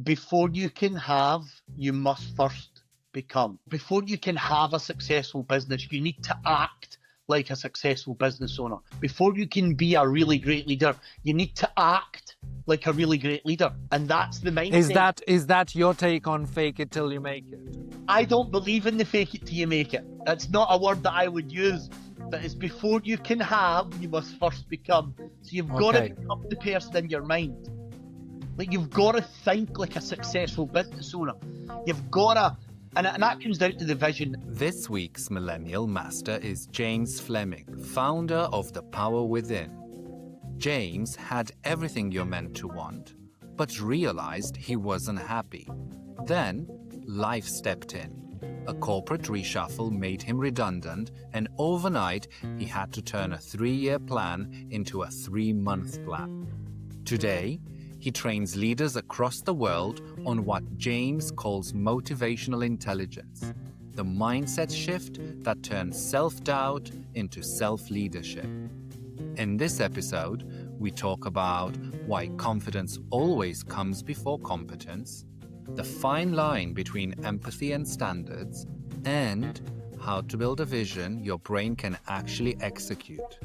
before you can have, you must first become. Before you can have a successful business, you need to act like a successful business owner. Before you can be a really great leader, you need to act like a really great leader. And that's the mindset. Is that your take on fake it till you make it? I don't believe in the fake it till you make it. That's not a word that I would use. But it's before you can have, you must first become. So you've got to become the person in your mind. Like, you've got to think like a successful business owner. You've got to, and that comes down to the vision. This week's Millennial Master is James Fleming, founder of The Power Within. James had everything you're meant to want, but realized he wasn't happy. Then, life stepped in. A corporate reshuffle made him redundant, and overnight, he had to turn a 3-year plan into a 3-month plan. Today, he trains leaders across the world on what James calls motivational intelligence, the mindset shift that turns self-doubt into self-leadership. In this episode, we talk about why confidence always comes before competence, the fine line between empathy and standards, and how to build a vision your brain can actually execute.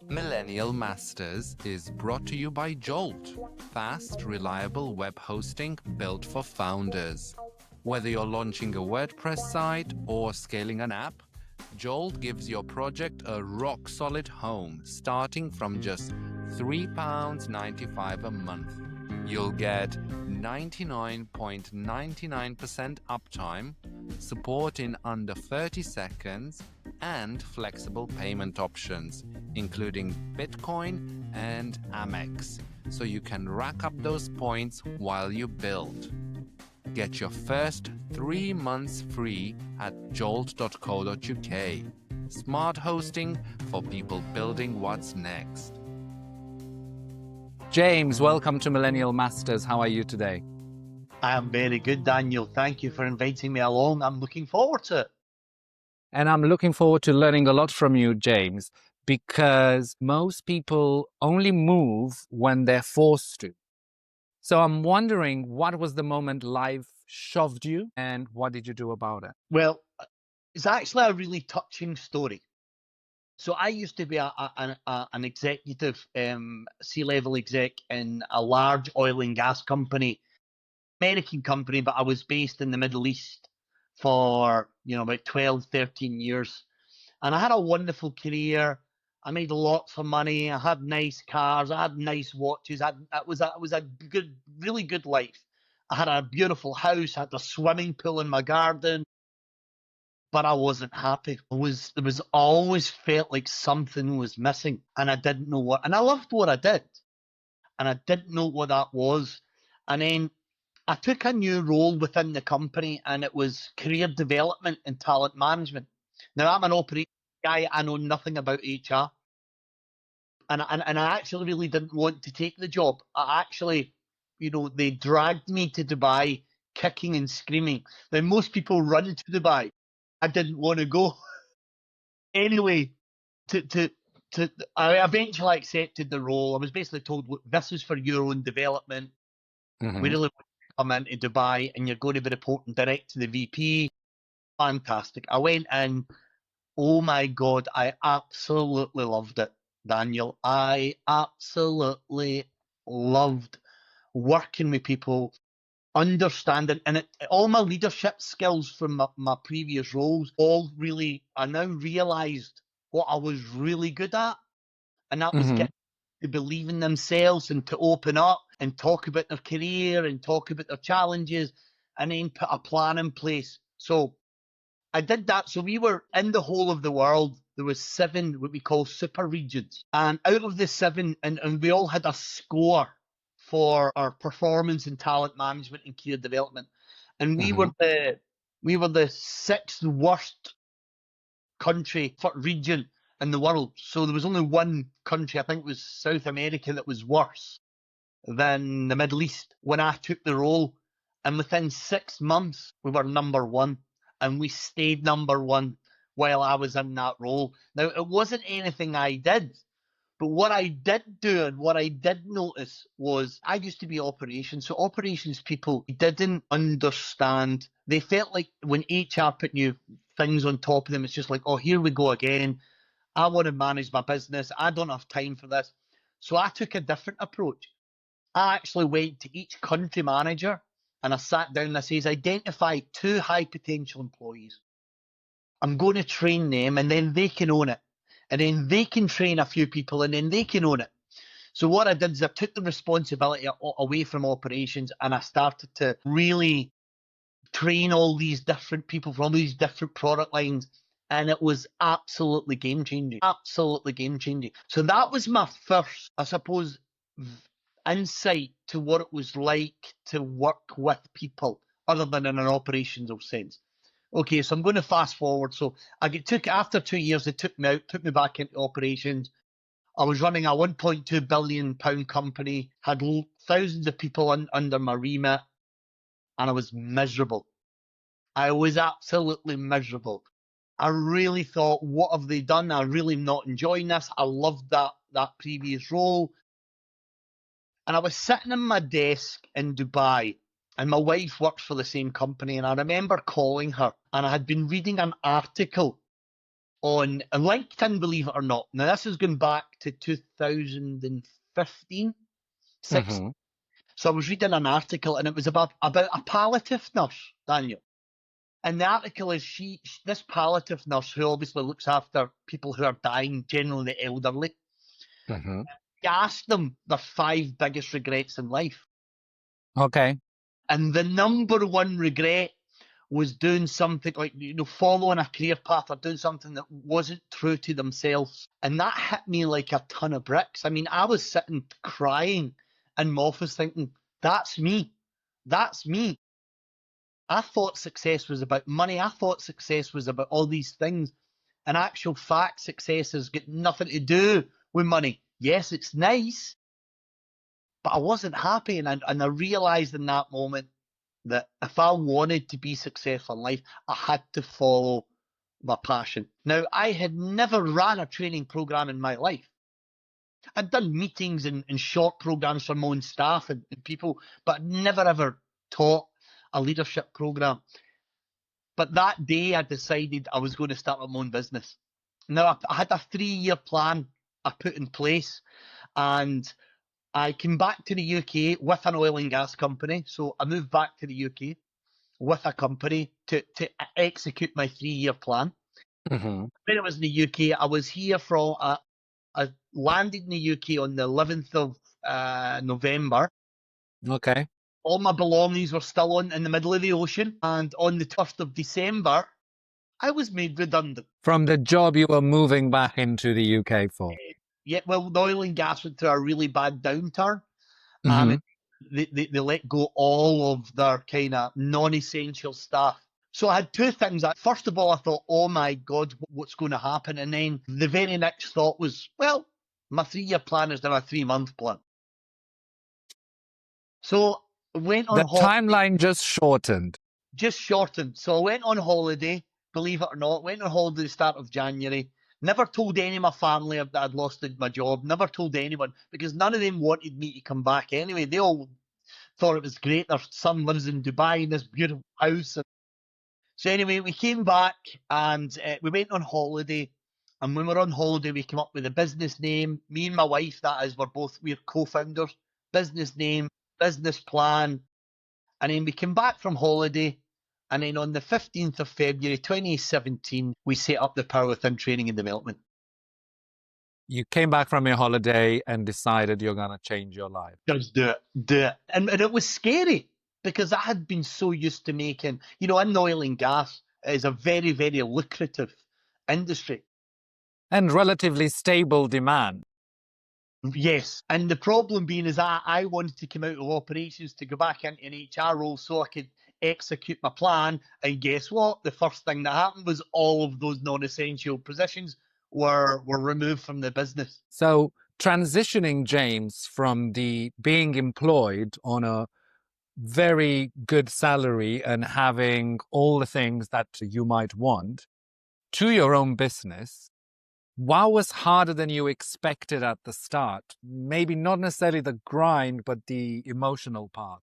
Millennial Masters is brought to you by Jolt, fast, reliable web hosting built for founders. Whether you're launching a WordPress site or scaling an app, Jolt gives your project a rock-solid home starting from just £3.95 a month. You'll get 99.99% uptime, support in under 30 seconds, and flexible payment options, including Bitcoin and Amex, so you can rack up those points while you build. Get your first 3 months free at jolt.co.uk. Smart hosting for people building what's next. James, welcome to Millennial Masters. How are you today? I am very good, Daniel. Thank you for inviting me along. I'm looking forward to it. And I'm looking forward to learning a lot from you, James, because most people only move when they're forced to. So I'm wondering, what was the moment life shoved you and what did you do about it? Well, it's actually a really touching story. So I used to be an executive, C-level exec in a large oil and gas company, American company, but I was based in the Middle East for, about 12, 13 years. And I had a wonderful career. I made lots of money. I had nice cars. I had nice watches. It was a good, really good life. I had a beautiful house. I had a swimming pool in my garden. But I wasn't happy. There was always felt like something was missing, and I didn't know what. And I loved what I did, and I didn't know what that was. And then I took a new role within the company, and it was career development and talent management. Now, I'm an operations guy. I know nothing about HR, and I actually really didn't want to take the job. I actually, they dragged me to Dubai, kicking and screaming. Now, most people run to Dubai. I didn't want to go. Anyway, I eventually accepted the role. I was basically told, look, this is for your own development. Mm-hmm. We really want you to come into Dubai and you're going to be reporting direct to the VP. Fantastic. I went in. Oh my God, I absolutely loved it, Daniel. I absolutely loved working with people, understanding, and all my leadership skills from my previous roles, I now realised what I was really good at, and that was getting to believe in themselves and to open up and talk about their career and talk about their challenges and then put a plan in place. So I did that. So we were in the whole of the world. There was 7 what we call super regions, and out of the 7, and we all had a score for our performance in talent management and career development. And we were the 6th worst country for region in the world. So there was only one country, I think it was South America, that was worse than the Middle East when I took the role. And within 6 months, we were number 1, and we stayed number 1 while I was in that role. Now, it wasn't anything I did, But what I did do and what I did notice was I used to be operations. So operations people didn't understand. They felt like when HR put new things on top of them, it's just like, oh, here we go again. I want to manage my business. I don't have time for this. So I took a different approach. I actually went to each country manager and I sat down and I says, identify 2 high potential employees. I'm going to train them and then they can own it. And then they can train a few people and then they can own it. So what I did is I took the responsibility away from operations and I started to really train all these different people from all these different product lines. And it was absolutely game changing. Absolutely game changing. So that was my first, I suppose, insight to what it was like to work with people other than in an operational sense. Okay, so I'm going to fast forward. So took after 2 years, they took me out, took me back into operations. I was running a £1.2 billion company, had thousands of people under my remit, and I was miserable. I was absolutely miserable. I really thought, what have they done? I'm really not enjoying this. I loved that previous role. And I was sitting in my desk in Dubai, and my wife works for the same company. And I remember calling her, and I had been reading an article on LinkedIn, believe it or not. Now, this is going back to 2015, 16. Mm-hmm. So I was reading an article, and it was about a palliative nurse, Daniel. And the article is this palliative nurse who obviously looks after people who are dying, generally the elderly. Mm-hmm. She asked them their 5 biggest regrets in life. Okay. And the number one regret was doing something like, following a career path or doing something that wasn't true to themselves. And that hit me like a ton of bricks. I mean, I was sitting crying in my office thinking, that's me. That's me. I thought success was about money. I thought success was about all these things. In actual fact, success has got nothing to do with money. Yes, it's nice, but I wasn't happy. And I realised in that moment that if I wanted to be successful in life, I had to follow my passion. Now, I had never ran a training program in my life. I'd done meetings and short programs for my own staff and people, but I'd never ever taught a leadership program. But that day I decided I was going to start my own business. Now, I had a 3-year plan I put in place, and I came back to the UK with an oil and gas company. So I moved back to the UK with a company to execute my 3-year plan. Mm-hmm. When I was in the UK, I was here I landed in the UK on the 11th of November. Okay. All my belongings were still in the middle of the ocean. And on the 1st of December, I was made redundant. From the job you were moving back into the UK for. Yeah, well, the oil and gas went through a really bad downturn. Mm-hmm. And they let go all of their kind of non-essential staff. So I had 2 things. First of all, I thought, oh my God, what's going to happen? And then the very next thought was, well, my 3-year plan is now a 3-month plan. So I went on The holiday. timeline just shortened. Just shortened. So I went on holiday, believe it or not, went on holiday the start of January. Never told any of my family that I'd lost my job. Never told anyone because none of them wanted me to come back anyway. They all thought it was great. Their son lives in Dubai in this beautiful house. So anyway, we came back and we went on holiday. And when we were on holiday, we came up with a business name. Me and my wife, that is, we're co-founders. Business name, business plan. And then we came back from holiday. And then on the 15th of February 2017, we set up the Power Within Training and Development. You came back from your holiday and decided you're going to change your life. Just do it. And it was scary because I had been so used to making, in oil and gas, it's a very, very lucrative industry. And relatively stable demand. Yes. And the problem being is I wanted to come out of operations to go back into an HR role so I could execute my plan. And guess what? The first thing that happened was all of those non-essential positions were removed from the business. So transitioning James from the being employed on a very good salary and having all the things that you might want to your own business, What was harder than you expected at the start? Maybe not necessarily the grind, but the emotional part.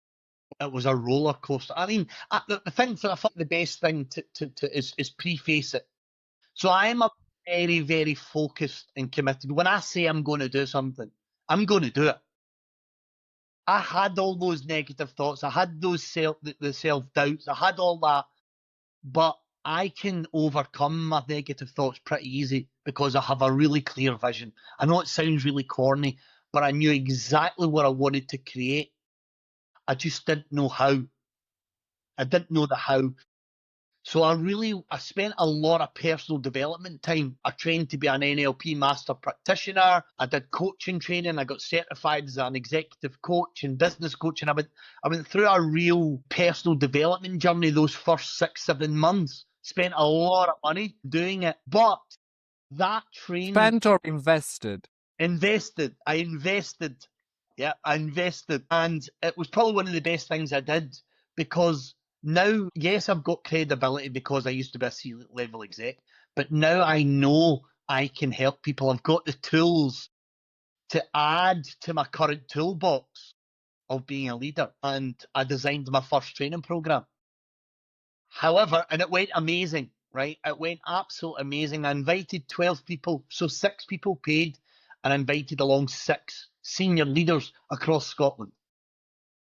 It was a roller coaster. I mean, the thing for I thought the best thing is preface it. So I am a very, very focused and committed. When I say I'm going to do something, I'm going to do it. I had all those negative thoughts. I had those the self doubts. I had all that, but I can overcome my negative thoughts pretty easy because I have a really clear vision. I know it sounds really corny, but I knew exactly what I wanted to create. I just didn't know how. I didn't know the how. So I spent a lot of personal development time. I trained to be an NLP master practitioner. I did coaching training. I got certified as an executive coach and business coach. And I went through a real personal development journey those first 6, 7 months. Spent a lot of money doing it. But that training, Spent or invested? invested. I invested. Yeah, I invested. And it was probably one of the best things I did because now, yes, I've got credibility because I used to be a C-level exec, but now I know I can help people. I've got the tools to add to my current toolbox of being a leader. And I designed my first training program. However, and it went amazing, right? It went absolutely amazing. I invited 12 people, so 6 people paid, and I invited along 6 senior leaders across Scotland.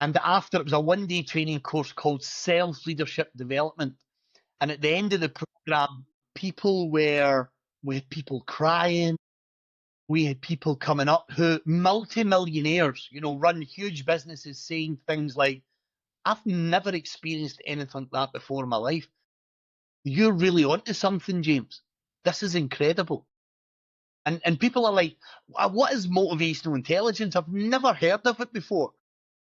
And after, it was a one-day training course called Self-Leadership Development. And at the end of the program, we had people crying. We had people coming up who, multi-millionaires, run huge businesses, saying things like, I've never experienced anything like that before in my life. You're really onto something, James. This is incredible. And people are like, what is motivational intelligence? I've never heard of it before.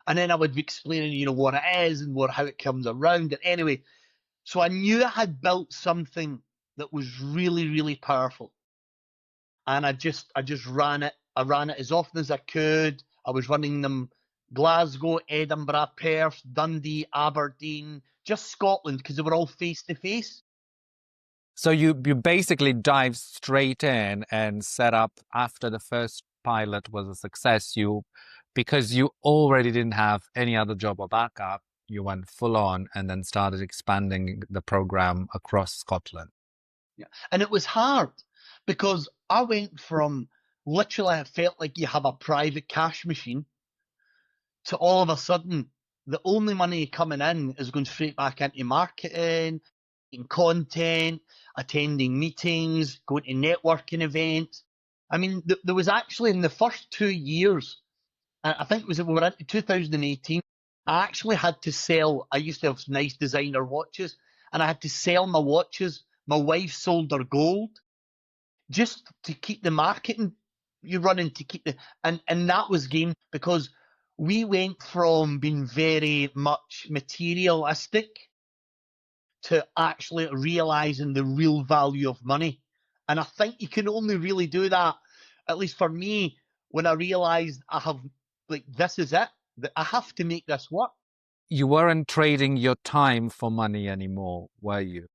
And then I would be explaining, what it is and how it comes around. And anyway, so I knew I had built something that was really, really powerful. And I just ran it. I ran it as often as I could. I was running them Glasgow, Edinburgh, Perth, Dundee, Aberdeen, just Scotland, because they were all face to face. So you basically dived straight in and set up after the first pilot was a success. Because you already didn't have any other job or backup, you went full on and then started expanding the program across Scotland. Yeah. And it was hard because I went from literally, I felt like you have a private cash machine to all of a sudden, the only money coming in is going straight back into marketing, in content, attending meetings, going to networking events. I mean, there was actually in the first 2 years, I think it was we were into 2018. I actually had to sell. I used to have nice designer watches, and I had to sell my watches. My wife sold her gold just to keep the marketing you running to keep the and that was game because we went from being very much materialistic to actually realizing the real value of money. And I think you can only really do that, at least for me, when I realized I have, like, this is it. I have to make this work. You weren't trading your time for money anymore, were you?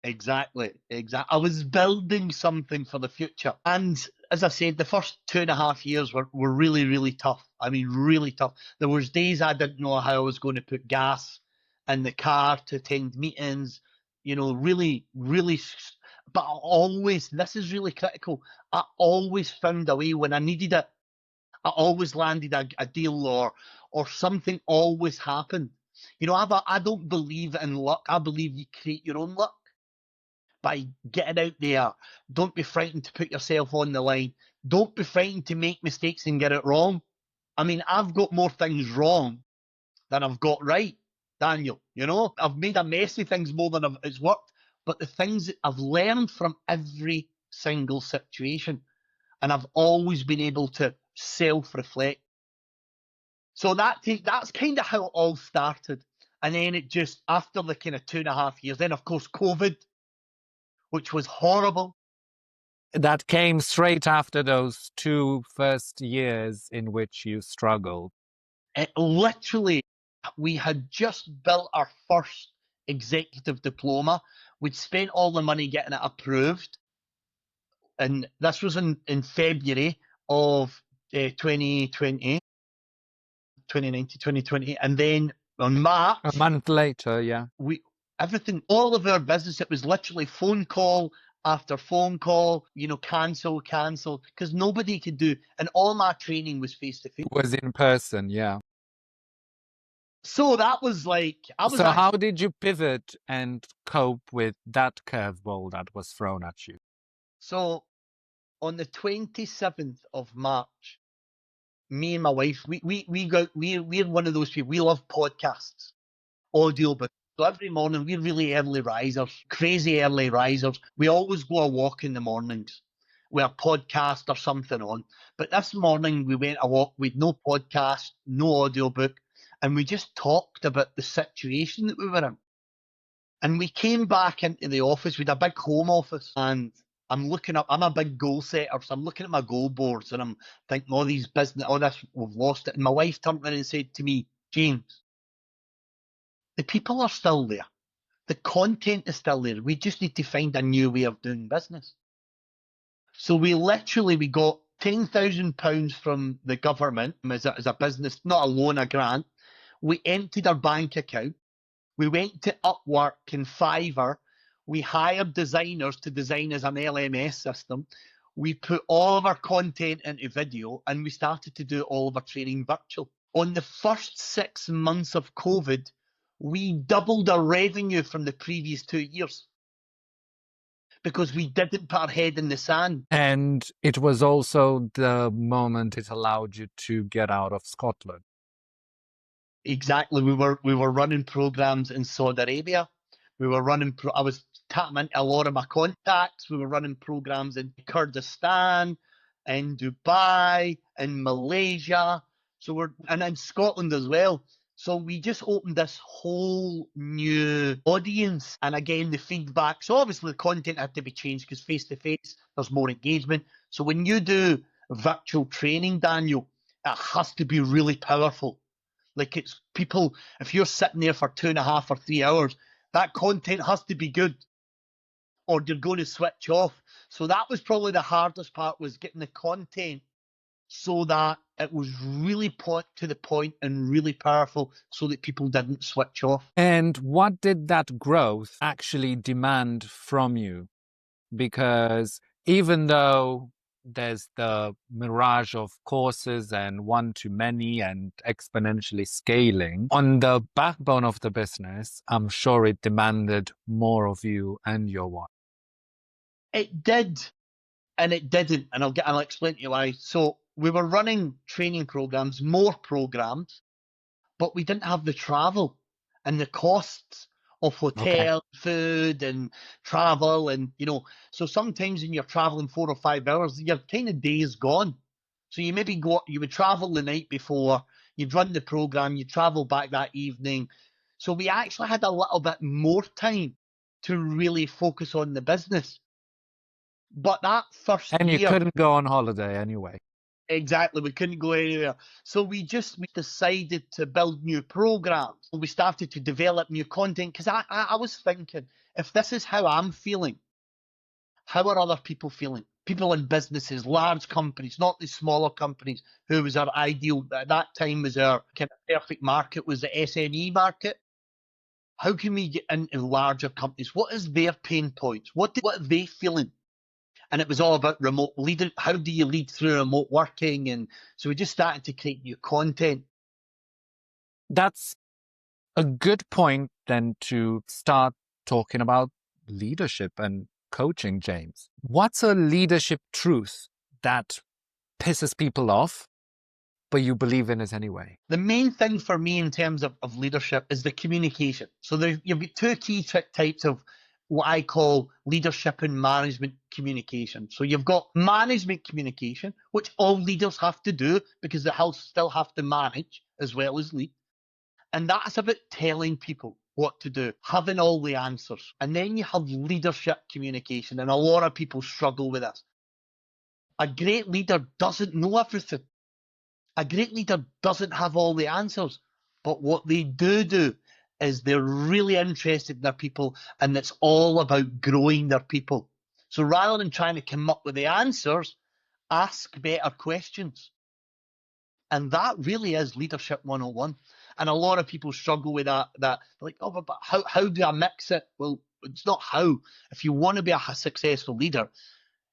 Exactly. I was building something for the future. And as I said, the first 2.5 years were really, really tough. I mean, really tough. There was days I didn't know how I was going to put gas in the car to attend meetings, really, really. But I always, this is really critical, I always found a way when I needed it. I always landed a deal or something always happened. I don't believe in luck. I believe you create your own luck by getting out there. Don't be frightened to put yourself on the line. Don't be frightened to make mistakes and get it wrong. I mean, I've got more things wrong than I've got right, Daniel. I've made a mess of things more than it's worked. But the things that I've learned from every single situation, and I've always been able to self-reflect. So that's kind of how it all started. And then it just, after the kind of 2.5 years, then of course COVID, which was horrible. That came straight after those 2 first years in which you struggled. It literally, we had just built our first executive diploma. We'd spent all the money getting it approved. And this was in February of 2020, 2019, 2020. And then on March, A month later, yeah. everything, all of our business, it was literally phone call after phone call, cancel, because nobody could do, and all my training was face to face. It was in person, yeah. So that was like, So how did you pivot and cope with that curveball that was thrown at you? So on the 27th of March, me and my wife, we're one of those people, we love podcasts, audiobooks. So every morning, we're really early risers, crazy early risers. We always go a walk in the mornings with a podcast or something on. But this morning, we went a walk with no podcast, no audiobook, and we just talked about the situation that we were in. And we came back into the office. We had a big home office, and I'm looking up. I'm a big goal setter, so I'm looking at my goal boards, and I'm thinking, all these business, all this, we've lost it. And my wife turned around and said to me, James, the people are still there. The content is still there. We just need to find a new way of doing business. So we got £10,000 from the government as a business, not a loan, a grant. We emptied our bank account. We went to Upwork and Fiverr. We hired designers to design as an LMS system. We put all of our content into video, and we started to do all of our training virtual. On the first 6 months of COVID, we doubled our revenue from the previous 2 years because we didn't put our head in the sand. And it was also the moment it allowed you to get out of Scotland. Exactly. We were running programs in Saudi Arabia. I was tapping into a lot of my contacts. We were running programs in Kurdistan, in Dubai, in Malaysia. And in Scotland as well. So we just opened this whole new audience. And again, the feedback. So obviously the content had to be changed because face to face, there's more engagement. So when you do virtual training, Daniel, it has to be really powerful. Like, it's people, if you're sitting there for 2.5 or 3 hours, that content has to be good or you're going to switch off. So that was probably the hardest part, was getting the content so that it was really to the point and really powerful so that people didn't switch off. And what did that growth actually demand from you? Because even though there's the mirage of courses and one-to-many and exponentially scaling, on the backbone of the business, I'm sure it demanded more of you and your wife. It did, and it didn't, and I'll explain to you why. So we were running training programs, more programs, but we didn't have the travel and the costs of hotel, food and travel, and so sometimes when you're traveling 4 or 5 hours, your kind of day is gone. So you would travel the night before, you'd run the program, you'd travel back that evening. So we actually had a little bit more time to really focus on the business. But that first year... And you couldn't go on holiday anyway. Exactly, we couldn't go anywhere. So we decided to build new programs. We started to develop new content because I was thinking, if this is how I'm feeling, how are other people feeling? People in businesses, large companies, not the smaller companies, who was our ideal, at that time was our kind of perfect market, was the SME market. How can we get into larger companies? What is their pain points? What are they feeling? And it was all about remote leading. How do you lead through remote working? And so we just started to create new content. That's a good point then to start talking about leadership and coaching, James. What's a leadership truth that pisses people off, but you believe in it anyway? The main thing for me in terms of leadership is the communication. So you've got two key types of what I call leadership and management communication. So you've got management communication, which all leaders have to do because they still have to manage as well as lead. And that's about telling people what to do, having all the answers. And then you have leadership communication, and a lot of people struggle with this. A great leader doesn't know everything. A great leader doesn't have all the answers. But what they do is they're really interested in their people, and it's all about growing their people. So rather than trying to come up with the answers, ask better questions. And that really is leadership 101. And a lot of people struggle with that. They're like, oh, but how do I mix it? Well, it's not how. If you want to be a successful leader,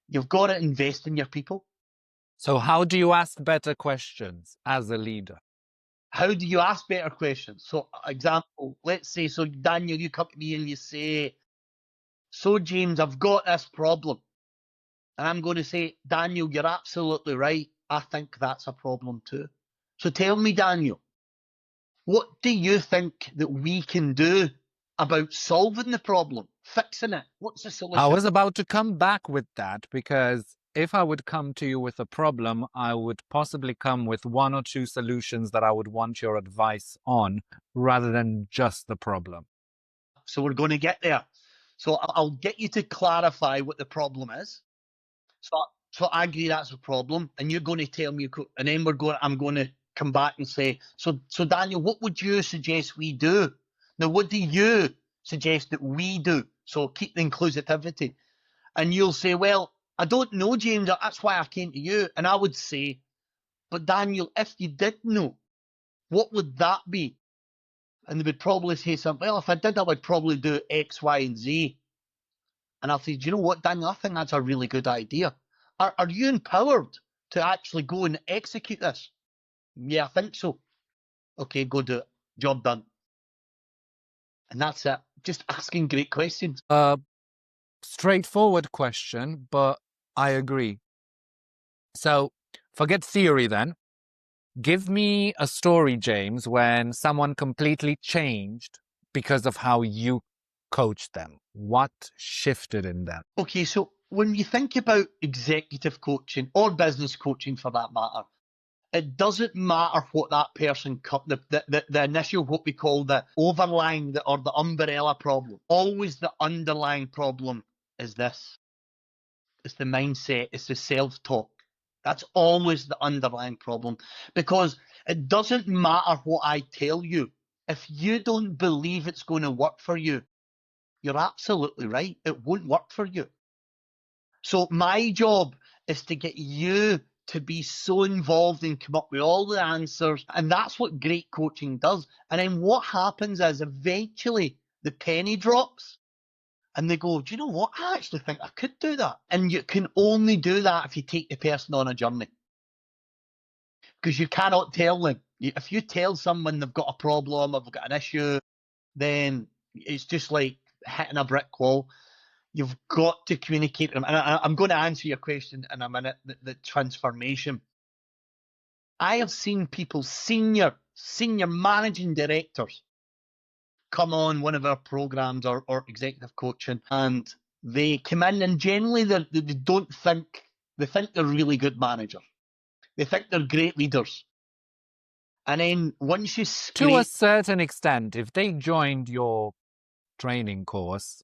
you've got to invest in your people. So how do you ask better questions as a leader? How do you ask better questions? So, example, let's say, so Daniel, you come to me and you say, so James, I've got this problem. And I'm going to say, Daniel, you're absolutely right. I think that's a problem too. So tell me, Daniel, what do you think that we can do about solving the problem, fixing it? What's the solution? I was about to come back with that, because if I would come to you with a problem, I would possibly come with one or two solutions that I would want your advice on, rather than just the problem. So we're going to get there. So I'll get you to clarify what the problem is. So I agree that's a problem, and you're going to tell me, and then I'm going to come back and say, so Daniel, what would you suggest we do? Now, what do you suggest that we do? So keep the inclusivity. And you'll say, well, I don't know, James, that's why I came to you. And I would say, but Daniel, if you did know, what would that be? And they would probably say something, well, if I did, I would probably do X, Y, and Z. And I'll say, do you know what, Daniel, I think that's a really good idea. Are you empowered to actually go and execute this? Yeah, I think so. Okay, go do it. Job done. And that's it. Just asking great questions. Straightforward question, but I agree. So forget theory then. Give me a story, James, when someone completely changed because of how you coached them. What shifted in them? Okay, so when you think about executive coaching or business coaching for that matter, it doesn't matter what that person, the initial, what we call the overlying or the umbrella problem. Always the underlying problem is this. It's the mindset, it's the self-talk. That's always the underlying problem, because it doesn't matter what I tell you. If you don't believe it's going to work for you, you're absolutely right. It won't work for you. So my job is to get you to be so involved and come up with all the answers. And that's what great coaching does. And then what happens is eventually the penny drops and they go, do you know what? I actually think I could do that. And you can only do that if you take the person on a journey. Because you cannot tell them. If you tell someone they've got a problem or they've got an issue, then it's just like hitting a brick wall. You've got to communicate with them. And I'm going to answer your question in a minute, the transformation. I have seen people, senior managing directors, come on one of our programs or executive coaching, and they come in and generally they don't think, they think they're really good managers. They think they're great leaders. And then once you scrape... To a certain extent, if they joined your training course,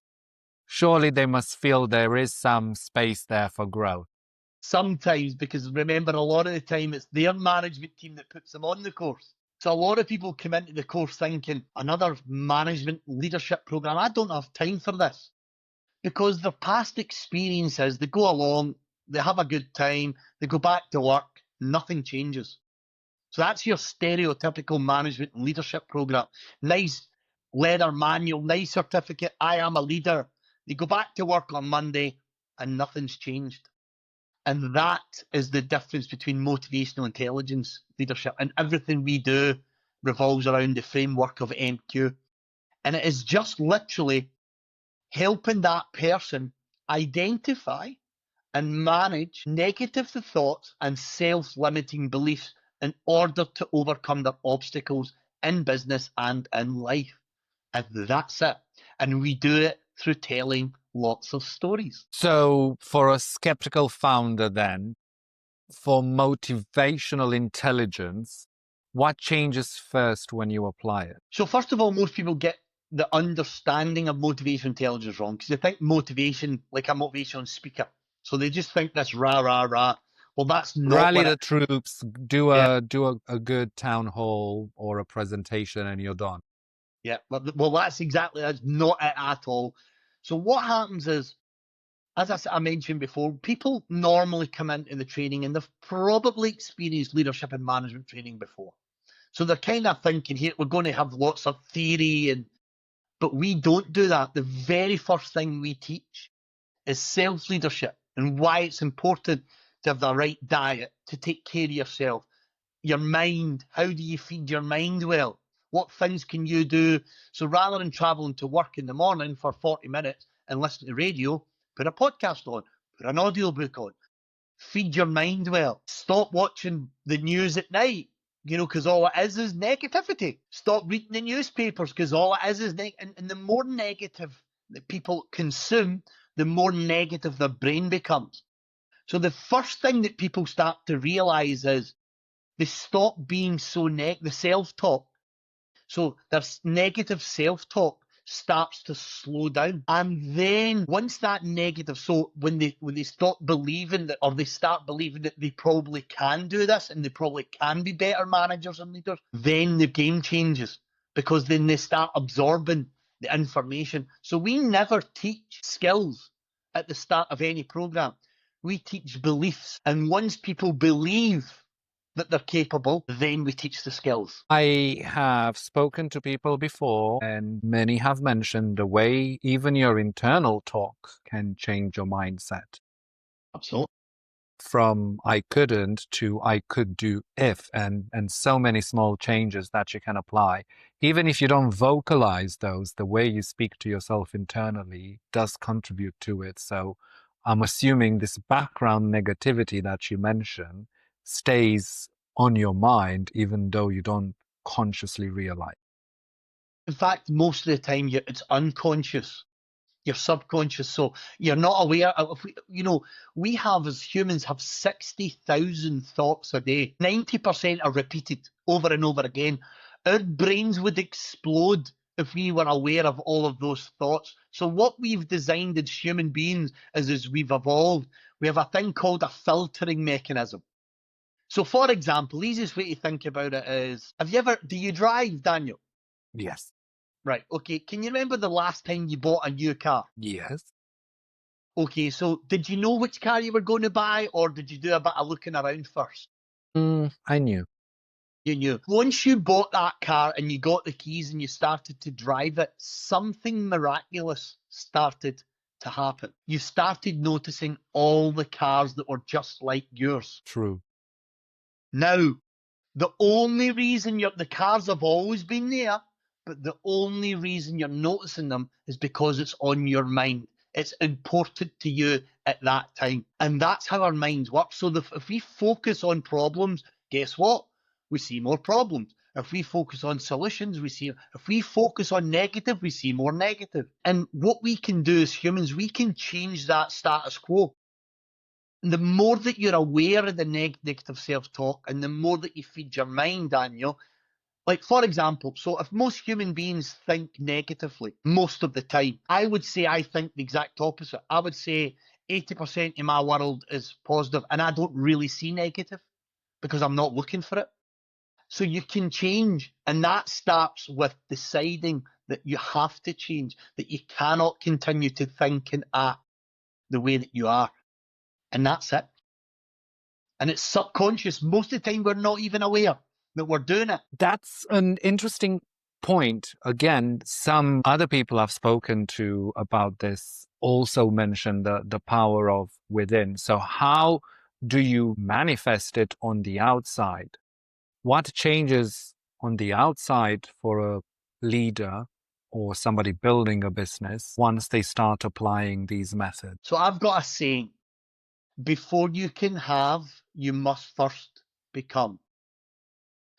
surely they must feel there is some space there for growth. Sometimes, because remember, a lot of the time it's their management team that puts them on the course. So a lot of people come into the course thinking, another management leadership program, I don't have time for this. Because their past experiences, they go along, they have a good time, they go back to work, nothing changes. So that's your stereotypical management and leadership program. Nice leather manual, nice certificate, I am a leader. They go back to work on Monday and nothing's changed. And that is the difference between motivational intelligence leadership. And everything we do revolves around the framework of MQ. And it is just literally helping that person identify and manage negative thoughts and self-limiting beliefs in order to overcome their obstacles in business and in life. And that's it. And we do it through telling lots of stories. So for a skeptical founder then, for motivational intelligence, what changes first when you apply it? So first of all, most people get the understanding of motivational intelligence wrong, because they think motivation like a motivational speaker. So they just think this rah, rah, rah. Well, that's not Rally what the troops, do a good town hall or a presentation, and you're done. Yeah, well, that's not it at all. So what happens is as I mentioned before, people normally come into the training and they've probably experienced leadership and management training before. So they're kind of thinking, here, we're going to have lots of theory, but we don't do that. The very first thing we teach is self-leadership and why it's important to have the right diet, to take care of yourself, your mind. How do you feed your mind well? What things can you do? So rather than traveling to work in the morning for 40 minutes and listen to radio, put a podcast on, put an audiobook on, feed your mind well. Stop watching the news at night, because all it is negativity. Stop reading the newspapers, because all it is negative. And the more negative that people consume, the more negative their brain becomes. So the first thing that people start to realize is they stop being so the self-talk. So there's negative self-talk starts to slow down. And then once that negative, so when they stop believing that, or they start believing that they probably can do this and they probably can be better managers and leaders, then the game changes, because then they start absorbing the information. So we never teach skills at the start of any program. We teach beliefs. And once people believe that they're capable, then we teach the skills. I have spoken to people before, and many have mentioned the way even your internal talk can change your mindset. Absolutely. From I couldn't to I could do if, and so many small changes that you can apply. Even if you don't vocalize those, the way you speak to yourself internally does contribute to it. So I'm assuming this background negativity that you mentioned stays on your mind, even though you don't consciously realize. In fact, most of the time, it's unconscious. You're subconscious, so you're not aware of. We have, as humans, have 60,000 thoughts a day. 90% are repeated over and over again. Our brains would explode if we were aware of all of those thoughts. So what we've designed as human beings is, as we've evolved, we have a thing called a filtering mechanism. So, for example, the easiest way to think about it is, do you drive, Daniel? Yes. Right, okay. Can you remember the last time you bought a new car? Yes. Okay, so did you know which car you were going to buy, or did you do a bit of looking around first? I knew. You knew. Once you bought that car and you got the keys and you started to drive it, something miraculous started to happen. You started noticing all the cars that were just like yours. True. Now, the only reason the cars have always been there, but the only reason you're noticing them is because it's on your mind. It's important to you at that time. And that's how our minds work. So if we focus on problems, guess what? We see more problems. If we focus on solutions, if we focus on negative, we see more negative. And what we can do as humans, we can change that status quo. The more that you're aware of the negative self-talk and the more that you feed your mind, Daniel, like, for example, so if most human beings think negatively most of the time, I would say I think the exact opposite. I would say 80% of my world is positive, and I don't really see negative because I'm not looking for it. So you can change, and that starts with deciding that you have to change, that you cannot continue to think and act the way that you are. And that's it. And it's subconscious. Most of the time, we're not even aware that we're doing it. That's an interesting point. Again, some other people I've spoken to about this also mention the power of within. So how do you manifest it on the outside? What changes on the outside for a leader or somebody building a business once they start applying these methods? So I've got a saying, before you can have, you must first become.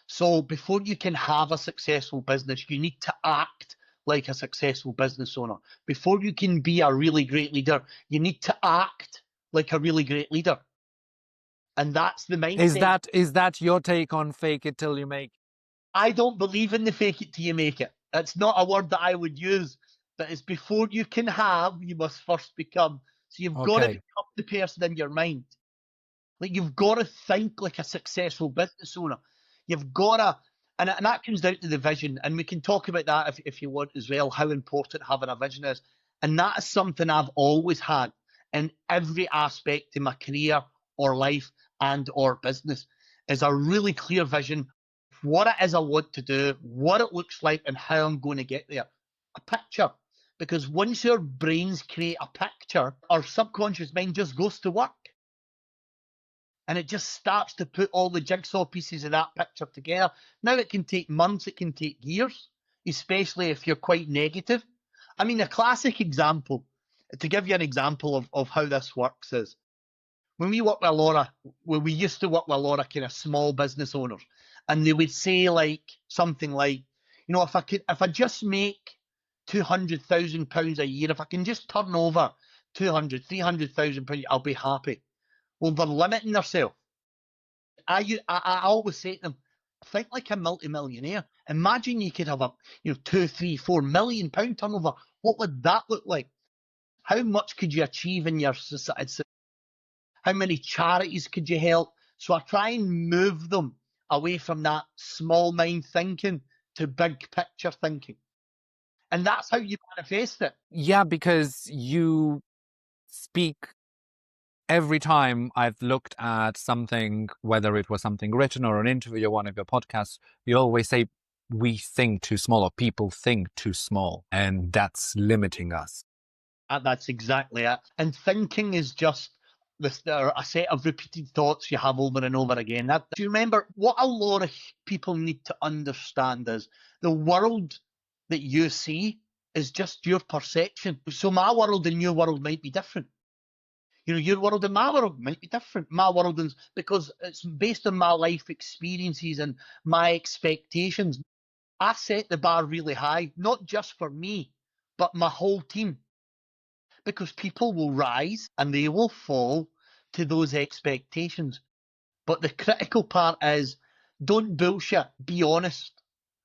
So before you can have a successful business, you need to act like a successful business owner. Before you can be a really great leader, you need to act like a really great leader. And that's the mindset. Is that your take on fake it till you make it? I don't believe in the fake it till you make it. It's not a word that I would use, but it's before you can have, you must first become. So you've got to Okay. become the person in your mind. Like, you've got to think like a successful business owner. You've got to, and that comes down to the vision. And we can talk about that if you want as well, how important having a vision is. And that is something I've always had. in every aspect of my career or life and or business is a really clear vision of what it is I want to do, what it looks like, and how I'm going to get there. A picture. Because once your brains create a picture, our subconscious mind just goes to work. And it just starts to put all the jigsaw pieces of that picture together. Now it can take months, it can take years, especially if you're quite negative. I mean, a classic example, to give you an example of how this works is, when we work with a lot of, when we used to work with a lot of kind of small business owners, and they would say like something like, you know, if I just make £200,000 a year, if I can just turn over 200, 300,000 pounds, I'll be happy. Well, they're limiting themselves. I always say to them, think like a multi-millionaire. Imagine you could have a, you know, 2, 3, 4 million pound turnover. What would that look like? How much could you achieve in your society? How many charities could you help? So I try and move them away from that small mind thinking to big picture thinking. And that's how you manifest it. Yeah, because you speak every time I've looked at something, whether it was something written or an interview or one of your podcasts, you always say, we think too small, or people think too small, and that's limiting us. That's exactly it. And thinking is just a set of repeated thoughts you have over and over again. Do you remember what a lot of people need to understand is the world that you see is just your perception. So my world and your world might be different. You know, your world and my world might be different. My world is because it's based on my life experiences and my expectations. I set the bar really high, not just for me, but my whole team. Because people will rise and they will fall to those expectations. But the critical part is don't bullshit, be honest.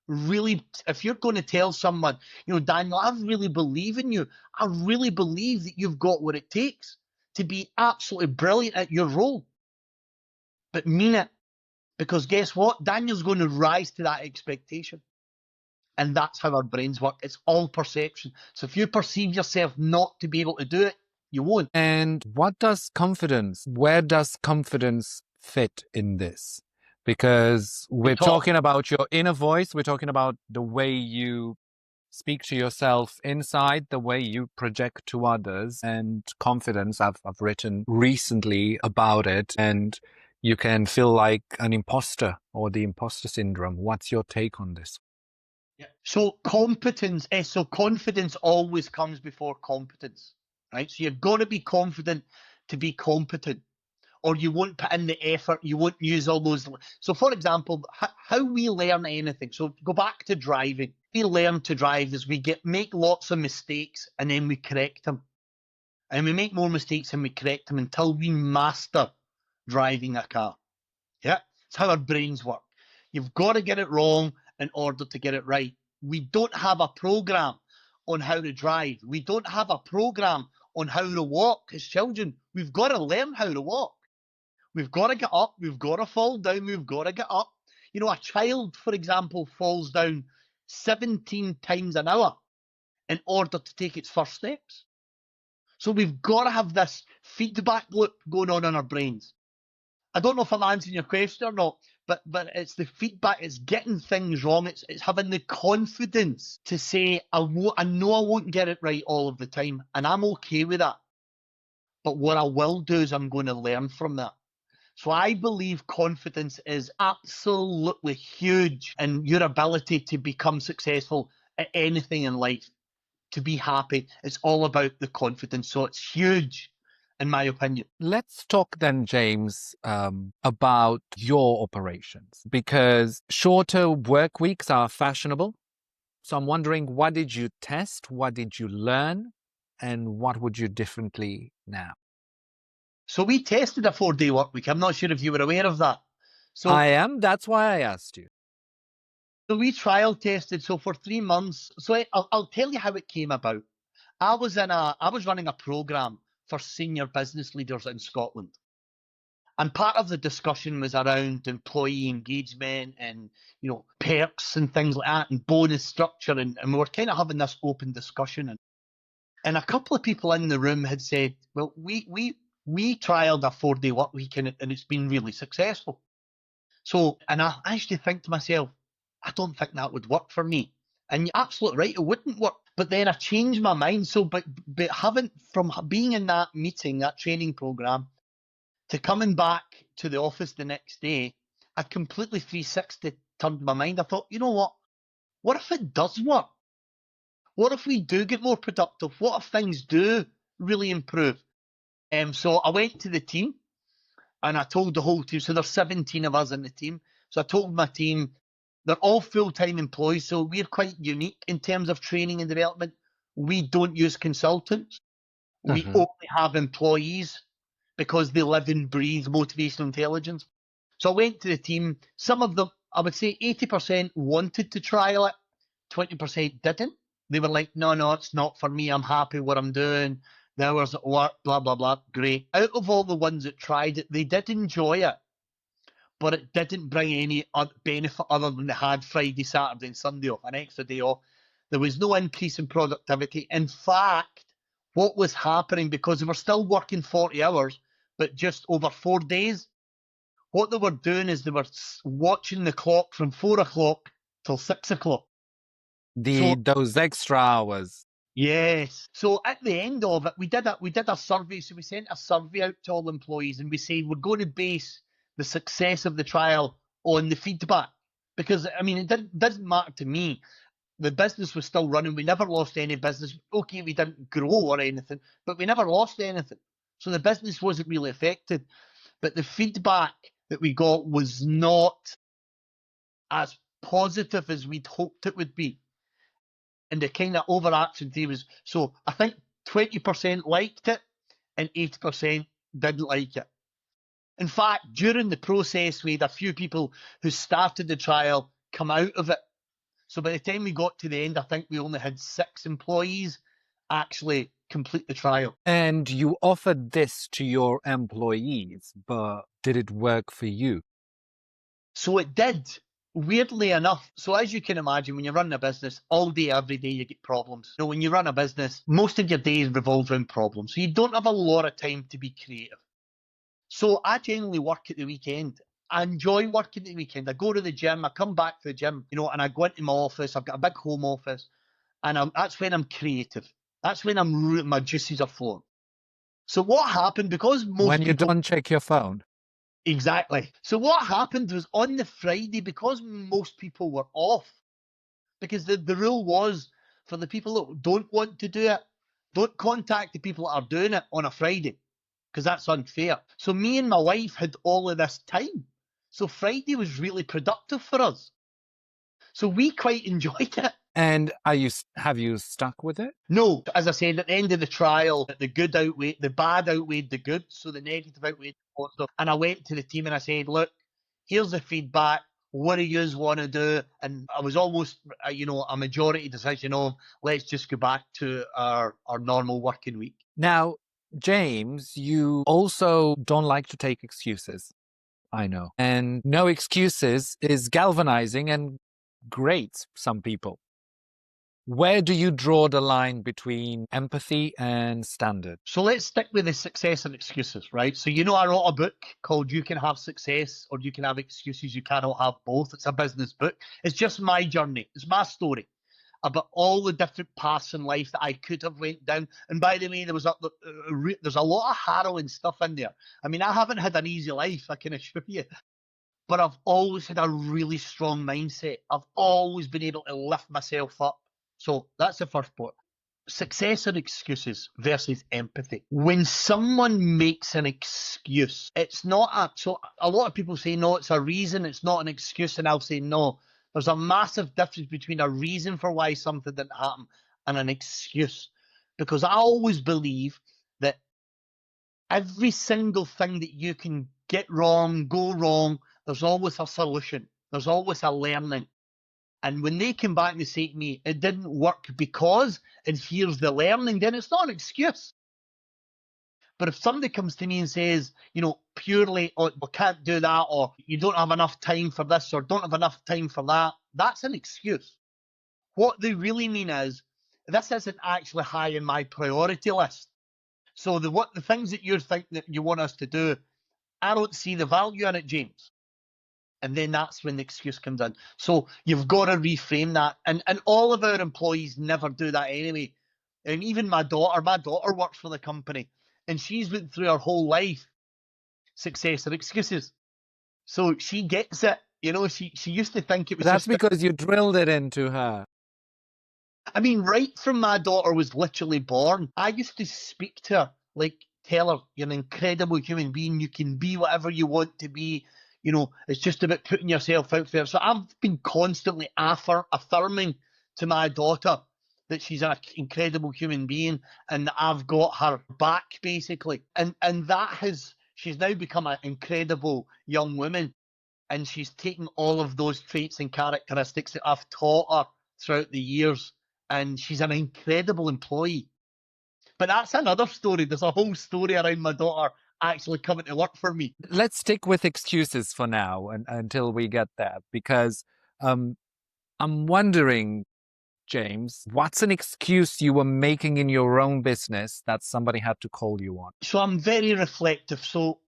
Really, if you're going to tell someone, you know, Daniel, I really believe in you. I really believe that you've got what it takes to be absolutely brilliant at your role. But mean it. Because guess what? Daniel's going to rise to that expectation. And that's how our brains work. It's all perception. So if you perceive yourself not to be able to do it, you won't. And where does confidence fit in this? Because we're talking about your inner voice, we're talking about the way you speak to yourself inside, the way you project to others, and confidence. I've written recently about it, and you can feel like an imposter or the imposter syndrome. What's your take on this? Yeah. So confidence always comes before competence, right? So you've got to be confident to be competent, or you won't put in the effort, you won't use all those. So for example, how we learn anything. So go back to driving. We learn to drive as we make lots of mistakes and then we correct them. And we make more mistakes and we correct them until we master driving a car. Yeah, it's how our brains work. You've got to get it wrong in order to get it right. We don't have a program on how to drive. We don't have a program on how to walk as children. We've got to learn how to walk. We've got to get up. We've got to fall down. We've got to get up. You know, a child, for example, falls down 17 times an hour in order to take its first steps. So we've got to have this feedback loop going on in our brains. I don't know if I'm answering your question or not, but it's the feedback. It's getting things wrong. It's having the confidence to say, I know I won't get it right all of the time, and I'm okay with that. But what I will do is I'm going to learn from that. So I believe confidence is absolutely huge in your ability to become successful at anything in life, to be happy. It's all about the confidence. So it's huge, in my opinion. Let's talk then, James, about your operations, because shorter work weeks are fashionable. So I'm wondering, what did you test? What did you learn? And what would you differently now? So we tested a 4-day work week. I'm not sure if you were aware of that. So I am. That's why I asked you. So we trial tested. So for 3 months. So I'll tell you how it came about. I was running a program for senior business leaders in Scotland. And part of the discussion was around employee engagement and, you know, perks and things like that and bonus structure. And we were kind of having this open discussion. And a couple of people in the room had said, well, we trialed a 4-day work week and it's been really successful. So, and I actually think to myself, I don't think that would work for me. And you're absolutely right, it wouldn't work. But then I changed my mind. So, but having, from being in that meeting, that training program, to coming back to the office the next day, I completely 360 turned my mind. I thought, you know what? What if it does work? What if we do get more productive? What if things do really improve? So I went to the team and I told the whole team. So there's 17 of us in the team. So I told my team, they're all full-time employees. So we're quite unique in terms of training and development. We don't use consultants. We only have employees because they live and breathe motivational intelligence. So I went to the team. Some of them, I would say 80% wanted to trial it, 20% didn't. They were like, no, it's not for me. I'm happy what I'm doing. The hours at work, blah, blah, blah. Great. Out of all the ones that tried it, they did enjoy it, but it didn't bring any benefit other than they had Friday, Saturday, and Sunday off, an extra day off. There was no increase in productivity. In fact, what was happening, because they were still working 40 hours, but just over 4 days, what they were doing is they were watching the clock from 4 o'clock till 6 o'clock. Those extra hours. Yes. So at the end of it, we did a survey. So we sent a survey out to all employees, and we said we're going to base the success of the trial on the feedback, because I mean it doesn't matter to me. The business was still running. We never lost any business. Okay, we didn't grow or anything, but we never lost anything. So the business wasn't really affected. But the feedback that we got was not as positive as we'd hoped it would be. And the kind of overarching theme was, so I think 20% liked it and 80% didn't like it. In fact, during the process, we had a few people who started the trial come out of it. So by the time we got to the end, I think we only had 6 employees actually complete the trial. And you offered this to your employees, but did it work for you? So it did, weirdly enough. So as you can imagine, when you're running a business, all day, every day, you get problems. When you run a business, most of your days revolve around problems. So you don't have a lot of time to be creative. So I generally work at the weekend. I enjoy working at the weekend. I go to the gym, I come back to the gym, and I go into my office. I've got a big home office, and that's when I'm creative. That's when my juices are flowing. So what happened, because most when you people don't check your phone? Exactly. So what happened was, on the Friday, because most people were off, because the rule was, for the people that don't want to do it, don't contact the people that are doing it on a Friday, because that's unfair. So me and my wife had all of this time. So Friday was really productive for us. So we quite enjoyed it. And have you stuck with it? No, as I said, at the end of the trial, the bad outweighed the good, so the negative outweighed the positive. And I went to the team and I said, look, here's the feedback. What do you want to do? And I was almost, a majority decision of, let's just go back to our normal working week. Now, James, you also don't like to take excuses. I know. And no excuses is galvanizing and great for some people. Where do you draw the line between empathy and standard? So let's stick with the success and excuses, right? So I wrote a book called You Can Have Success or You Can Have Excuses. You Cannot Have Both. It's a business book. It's just my journey. It's my story about all the different paths in life that I could have went down. And by the way, there's a lot of harrowing stuff in there. I mean, I haven't had an easy life, I can assure you. But I've always had a really strong mindset. I've always been able to lift myself up. So that's the first part. Success and excuses versus empathy. When someone makes an excuse, it's not so a lot of people say, no, it's a reason, it's not an excuse. And I'll say, no, there's a massive difference between a reason for why something didn't happen and an excuse. Because I always believe that every single thing that you can get wrong, go wrong, there's always a solution. There's always a learning. And when they come back and they say to me, it didn't work because, and here's the learning, then it's not an excuse. But if somebody comes to me and says, purely, oh, we can't do that, or you don't have enough time for this, or don't have enough time for that, that's an excuse. What they really mean is, this isn't actually high in my priority list. So the things that you think that you want us to do, I don't see the value in it, James. And then that's when the excuse comes in. So you've got to reframe that. And all of our employees never do that anyway. And even my daughter works for the company, and she's went through her whole life success or excuses. So she gets it. You know, she used to think it was That's just because you drilled it into her. I mean, right from my daughter was literally born, I used to speak to her, like, tell her, you're an incredible human being, you can be whatever you want to be, you know, it's just about putting yourself out there. So I've been constantly affirming to my daughter that she's an incredible human being and that I've got her back, basically. And she's now become an incredible young woman, and she's taken all of those traits and characteristics that I've taught her throughout the years, and she's an incredible employee. But that's another story. There's a whole story around my daughter actually coming to work for me. Let's stick with excuses for now until we get there, because I'm wondering, James, what's an excuse you were making in your own business that somebody had to call you on? So I'm very reflective. So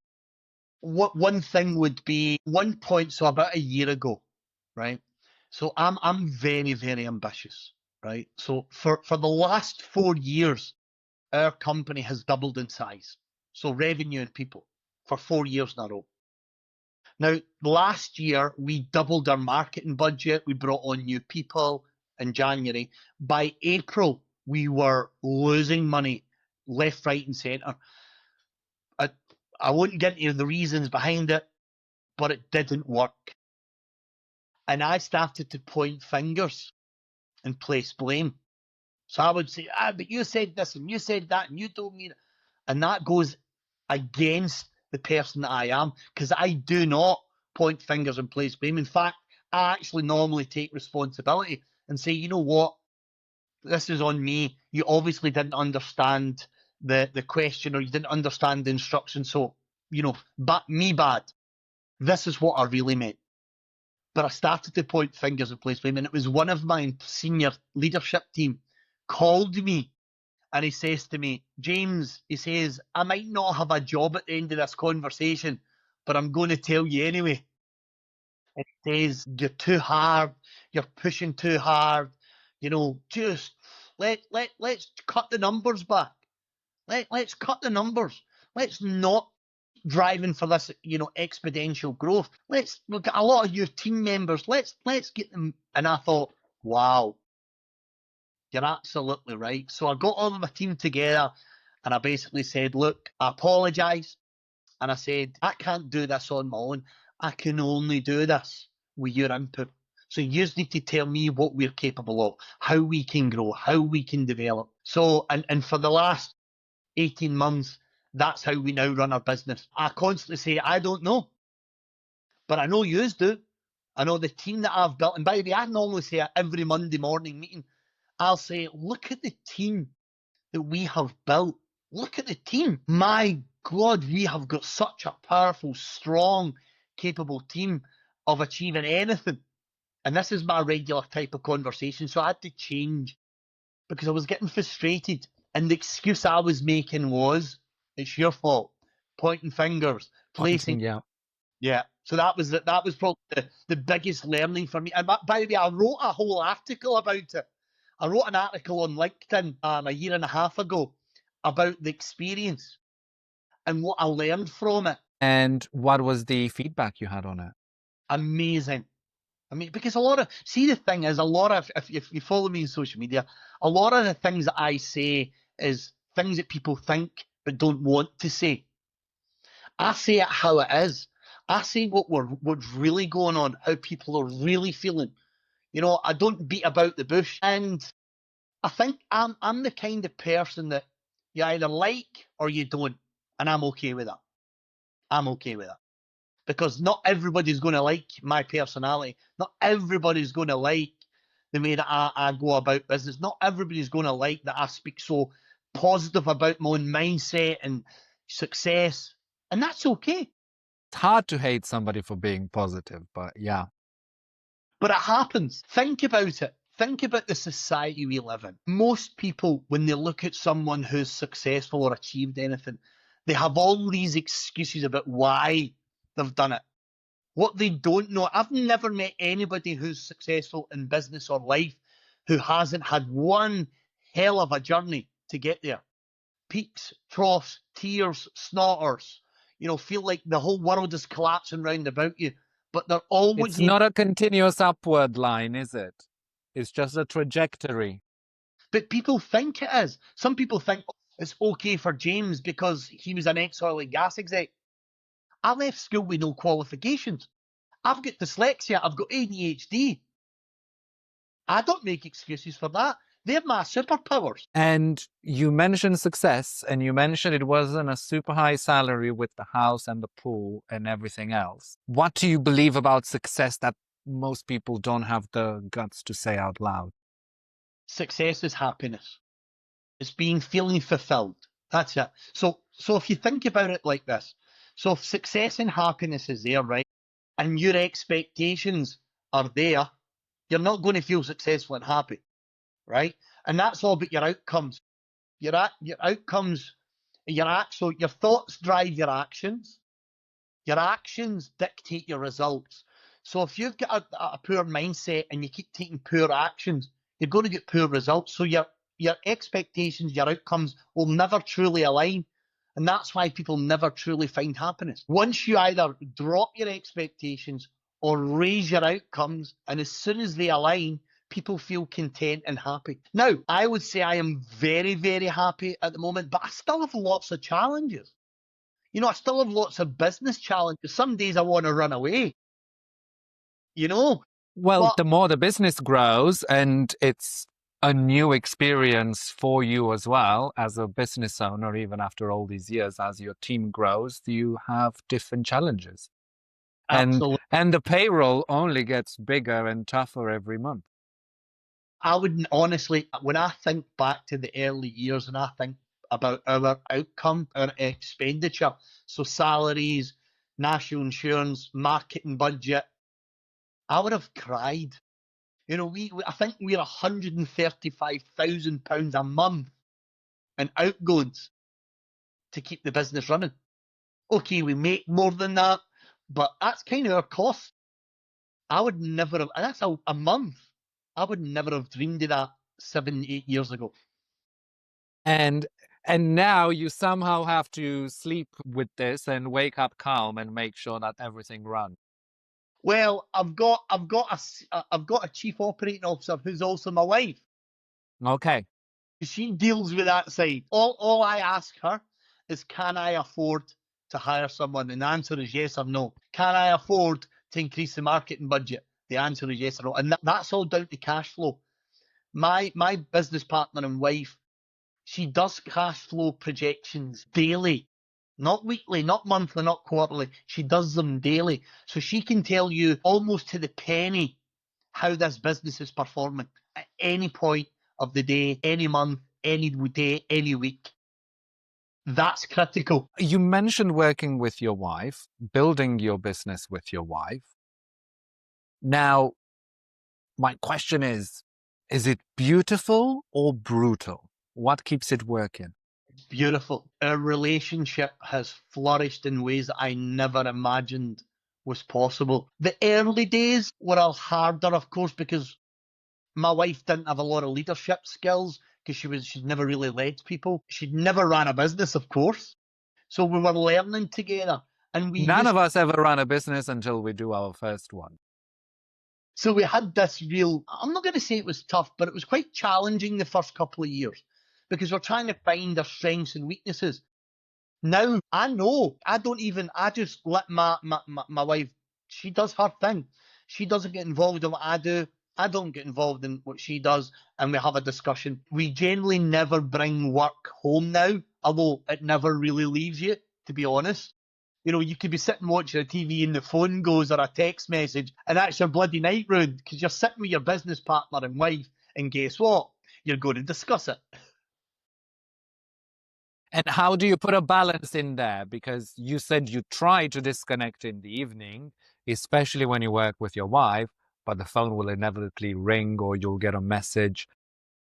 one thing would be one point, so about a year ago, right? So I'm very, very ambitious, right? So for the last 4 years, our company has doubled in size. So revenue and people for 4 years in a row. Now, last year, we doubled our marketing budget. We brought on new people in January. By April, we were losing money left, right, and centre. I won't get into the reasons behind it, but it didn't work. And I started to point fingers and place blame. So I would say, but you said this and you said that and you told me that. And that goes against the person that I am, because I do not point fingers and place blame. In fact, I actually normally take responsibility and say, you know what, this is on me. You obviously didn't understand the question, or you didn't understand the instruction. So, you know, but me bad. This is what I really meant. But I started to point fingers and place blame, and it was one of my senior leadership team called me, and he says to me, James, he says, I might not have a job at the end of this conversation, but I'm going to tell you anyway. And he says, you're too hard, you're pushing too hard, you know, just let's cut the numbers back. Let's cut the numbers. Let's not driving for this, you know, exponential growth. Let's look at a lot of your team members. Let's get them. And I thought, wow, you're absolutely right. So I got all of my team together, and I basically said, look, I apologise. And I said, I can't do this on my own. I can only do this with your input. So you need to tell me what we're capable of, how we can grow, how we can develop. So, and for the last 18 months, that's how we now run our business. I constantly say, I don't know, but I know yous do. I know the team that I've built. And by the way, I normally say at every Monday morning meeting, I'll say, look at the team that we have built. Look at the team. My God, we have got such a powerful, strong, capable team of achieving anything. And this is my regular type of conversation. So I had to change because I was getting frustrated. And the excuse I was making was, it's your fault. Pointing fingers, placing. Yeah. Yeah. So that was probably the biggest learning for me. And by the way, I wrote a whole article about it. I wrote an article on LinkedIn a year and a half ago about the experience and what I learned from it. And what was the feedback you had on it? Amazing. I mean, because the thing is, if you follow me on social media, a lot of the things that I say is things that people think but don't want to say. I say it how it is. I say what's really going on, how people are really feeling. You know, I don't beat about the bush. And I think I'm the kind of person that you either like or you don't, and I'm okay with that. I'm okay with that. Because not everybody's going to like my personality. Not everybody's going to like the way that I go about business. Not everybody's going to like that I speak so positive about my own mindset and success. And that's okay. It's hard to hate somebody for being positive, but yeah. But it happens. Think about it. Think about the society we live in. Most people, when they look at someone who's successful or achieved anything, they have all these excuses about why they've done it. What they don't know, I've never met anybody who's successful in business or life who hasn't had one hell of a journey to get there. Peaks, troughs, tears, snotters, feel like the whole world is collapsing round about you. But they're always It's not a continuous upward line, is it? It's just a trajectory. But people think it is. Some people think it's okay for James because he was an ex-oil and gas exec. I left school with no qualifications. I've got dyslexia. I've got ADHD. I don't make excuses for that. They're my superpowers. And you mentioned success, and you mentioned it wasn't a super high salary with the house and the pool and everything else. What do you believe about success that most people don't have the guts to say out loud? Success is happiness. It's feeling fulfilled. That's it. So if you think about it like this, so if success and happiness is there, right, and your expectations are there, you're not going to feel successful and happy, right? And that's all about your outcomes. Your outcomes, so your thoughts drive your actions. Your actions dictate your results. So if you've got a poor mindset and you keep taking poor actions, you're going to get poor results. So your expectations, your outcomes will never truly align. And that's why people never truly find happiness. Once you either drop your expectations or raise your outcomes, and as soon as they align, people feel content and happy. Now, I would say I am very, very happy at the moment, but I still have lots of challenges. I still have lots of business challenges. Some days I want to run away, Well, but the more the business grows, and it's a new experience for you as well as a business owner, even after all these years, as your team grows, you have different challenges. absolutely. And the payroll only gets bigger and tougher every month. I wouldn't honestly, when I think back to the early years and I think about our outcome, our expenditure, so salaries, national insurance, marketing budget, I would have cried. I think we're £135,000 a month in outgoings to keep the business running. Okay, we make more than that, but that's kind of our cost. I would never have, and that's a month. I would never have dreamed of that 7, 8 years ago. And now you somehow have to sleep with this and wake up calm and make sure that everything runs. Well, I've got a chief operating officer who's also my wife. Okay. She deals with that side. All I ask her is, can I afford to hire someone? And the answer is yes or no. Can I afford to increase the marketing budget? The answer is yes or no. And that's all down to cash flow. My business partner and wife, she does cash flow projections daily, not weekly, not monthly, not quarterly. She does them daily. So she can tell you almost to the penny how this business is performing at any point of the day, any month, any day, any week. That's critical. You mentioned working with your wife, building your business with your wife. Now, my question is it beautiful or brutal? What keeps it working? It's beautiful. Our relationship has flourished in ways that I never imagined was possible. The early days were all harder, of course, because my wife didn't have a lot of leadership skills because she'd never really led people. She'd never ran a business, of course. So we were learning together. And None of us ever run a business until we do our first one. So we had this real, I'm not going to say it was tough, but it was quite challenging the first couple of years because we're trying to find our strengths and weaknesses. Now, I know, I just let my wife, she does her thing. She doesn't get involved in what I do. I don't get involved in what she does, and we have a discussion. We generally never bring work home now, although it never really leaves you, to be honest. You could be sitting watching a TV and the phone goes or a text message, and that's your bloody night ruined because you're sitting with your business partner and wife, and guess what? You're going to discuss it. And how do you put a balance in there? Because you said you try to disconnect in the evening, especially when you work with your wife. but the phone will inevitably ring or you'll get a message,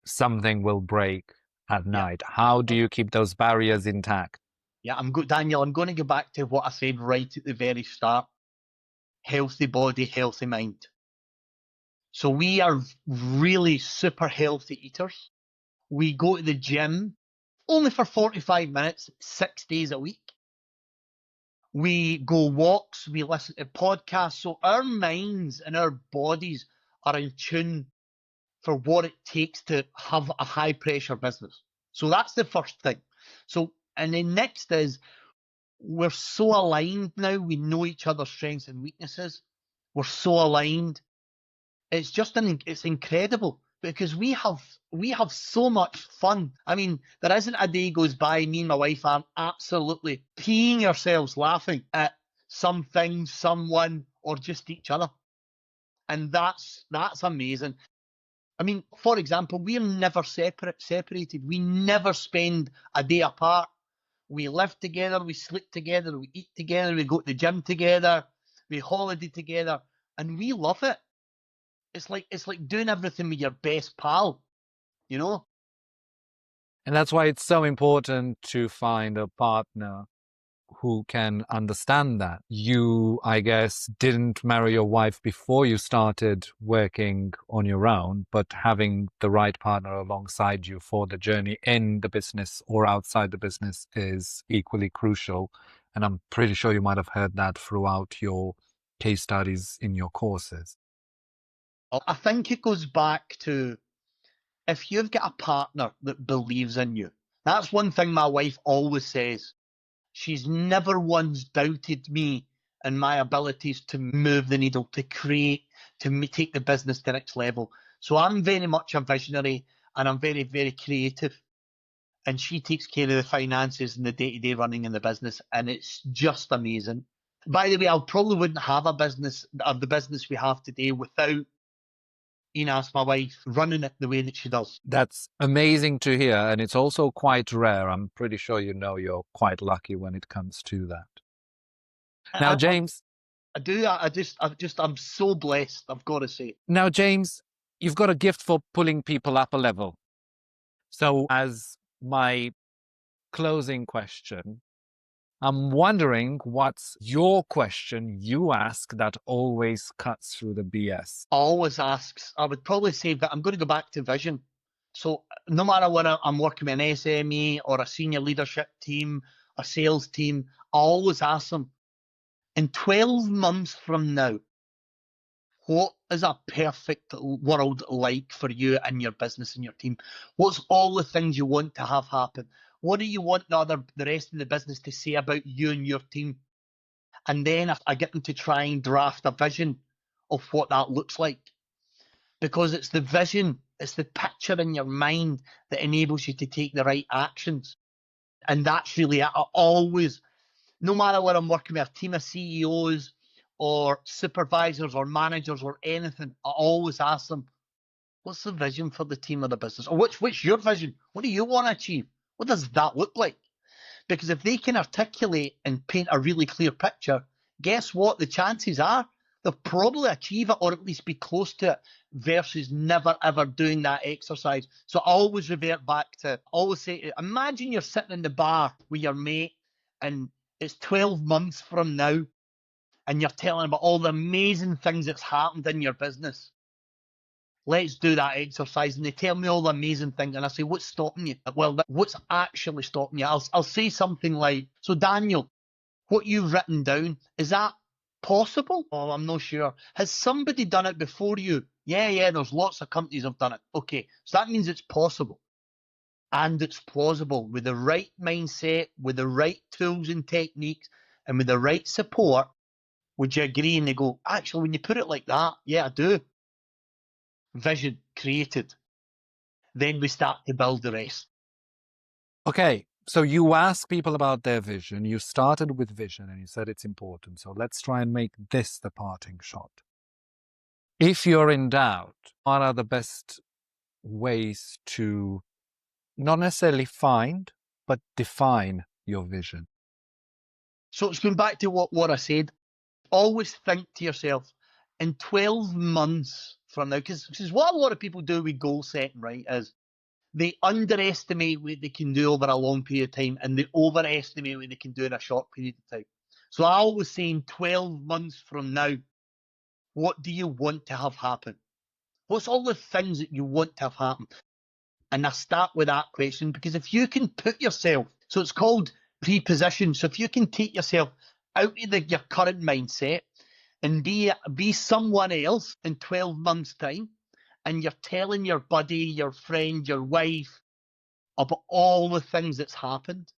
something will break at night. How do you keep those barriers intact? Yeah, Daniel, I'm going to go back to what I said right at the very start. Healthy body, healthy mind. So we are really super healthy eaters. We go to the gym only for 45 minutes, 6 days a week. We go walks, we listen to podcasts. So our minds and our bodies are in tune for what it takes to have a high pressure business. So that's the first thing. So, and then next is we're so aligned now. We know each other's strengths and weaknesses. We're so aligned. It's just it's incredible because we have so much fun. I mean, there isn't a day goes by me and my wife aren't absolutely peeing ourselves laughing at something, someone, or just each other. And that's amazing. I mean, for example, we're never separated. We never spend a day apart. We live together, we sleep together, we eat together, we go to the gym together, we holiday together, and we love it. It's like doing everything with your best pal, you know? And that's why it's so important to find a partner who can understand that. You, I guess, didn't marry your wife before you started working on your own, but having the right partner alongside you for the journey in the business or outside the business is equally crucial. And I'm pretty sure you might have heard that throughout your case studies in your courses. I think it goes back to if you've got a partner that believes in you. That's one thing my wife always says. She's never once doubted me and my abilities to move the needle, to create, to take the business to the next level. So I'm very much a visionary and I'm very, very creative. And she takes care of the finances and the day-to-day running in the business. And it's just amazing. By the way, I probably wouldn't have a business, or the business we have today, without Enos, my wife, running it the way that she does. That's amazing to hear. And it's also quite rare. I'm pretty sure you know you're quite lucky when it comes to that. Now, James. I do. I'm so blessed, I've got to say. Now, James, you've got a gift for pulling people up a level. So as my closing question, I'm wondering what's your question you ask that always cuts through the BS? Always asks. I would probably say that I'm going to go back to vision. So no matter whether I'm working with an SME or a senior leadership team, a sales team, I always ask them, in 12 months from now, what is a perfect world like for you and your business and your team? What's all the things you want to have happen? What do you want the rest of the business to say about you and your team? And then I get them to try and draft a vision of what that looks like. Because it's the vision, it's the picture in your mind that enables you to take the right actions. And that's really it. I always, no matter where I'm working with a team of CEOs or supervisors or managers or anything, I always ask them, what's the vision for the team or the business? Or what's your vision? What do you want to achieve? What does that look like? Because if they can articulate and paint a really clear picture, guess what? The chances are they'll probably achieve it or at least be close to it versus never ever doing that exercise. So I always revert back to, always say, imagine you're sitting in the bar with your mate and it's 12 months from now and you're telling about all the amazing things that's happened in your business. Let's do that exercise. And they tell me all the amazing things. And I say, what's stopping you? Well, what's actually stopping you? I'll say something like, so Daniel, what you've written down, is that possible? Oh, I'm not sure. Has somebody done it before you? Yeah, there's lots of companies have done it. Okay, so that means it's possible. And it's plausible with the right mindset, with the right tools and techniques, and with the right support. Would you agree? And they go, actually, when you put it like that, yeah, I do. Vision created. Then we start to build the rest. Okay, so you ask people about their vision. You started with vision and you said it's important. So let's try and make this the parting shot. If you're in doubt, what are the best ways to not necessarily find, but define your vision? So it's going back to what I said. Always think to yourself, in 12 months from now, because what a lot of people do with goal setting, right, is they underestimate what they can do over a long period of time and they overestimate what they can do in a short period of time. So I always say in 12 months from now, what do you want to have happen? What's all the things that you want to have happen? And I start with that question because if you can put yourself, so it's called pre-position. So if you can take yourself out of your current mindset and be someone else in 12 months' time, and you're telling your buddy, your friend, your wife about all the things that's happened,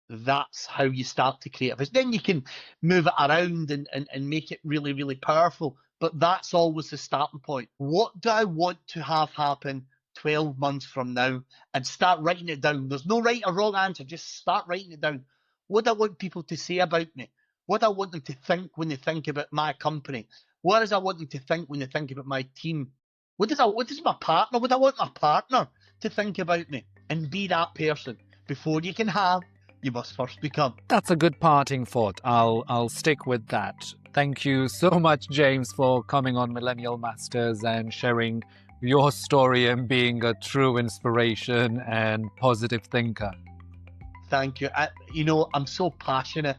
that's how you start to create a vision. Then you can move it around and make it really, really powerful. But that's always the starting point. What do I want to have happen 12 months from now? And start writing it down. There's no right or wrong answer. Just start writing it down. What do I want people to say about me? What do I want them to think when they think about my company? What does I want them to think when they think about my team? What does my partner, what do I want my partner to think about me? And be that person. Before you can have, you must first become. That's a good parting thought. I'll stick with that. Thank you so much, James, for coming on Millennial Masters and sharing your story and being a true inspiration and positive thinker. Thank you. I'm so passionate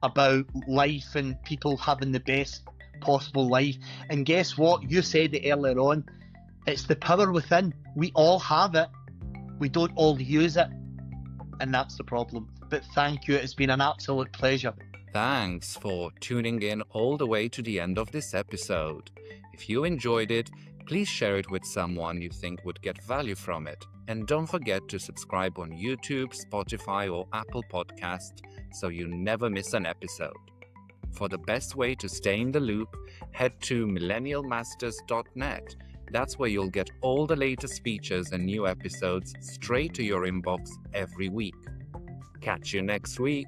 about life and people having the best possible life. And guess what? You said it earlier on. It's the power within. We all have it. We don't all use it. And that's the problem. But thank you. It's been an absolute pleasure. Thanks for tuning in all the way to the end of this episode. If you enjoyed it, please share it with someone you think would get value from it. And don't forget to subscribe on YouTube, Spotify, or Apple Podcast so you never miss an episode. For the best way to stay in the loop, head to millennialmasters.net. That's where you'll get all the latest features and new episodes straight to your inbox every week. Catch you next week.